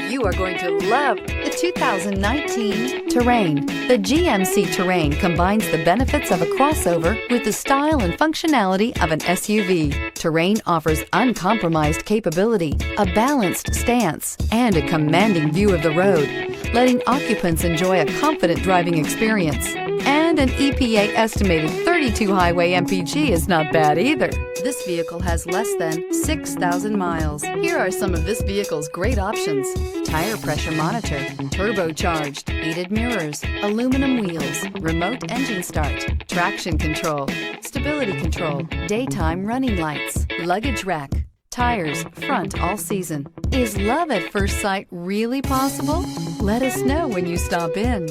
You are going to love the 2019 Terrain. The GMC Terrain combines the benefits of a crossover with the style and functionality of an SUV. Terrain offers uncompromised capability, a balanced stance, and a commanding view of the road, letting occupants enjoy a confident driving experience. And an EPA estimated 32 highway MPG is not bad either. This vehicle has less than 6,000 miles. Here are some of this vehicle's great options: tire pressure monitor, turbocharged, heated mirrors, aluminum wheels, remote engine start, traction control, stability control, daytime running lights, luggage rack, tires front all season. Is love at first sight really possible? Let us know when you stop in.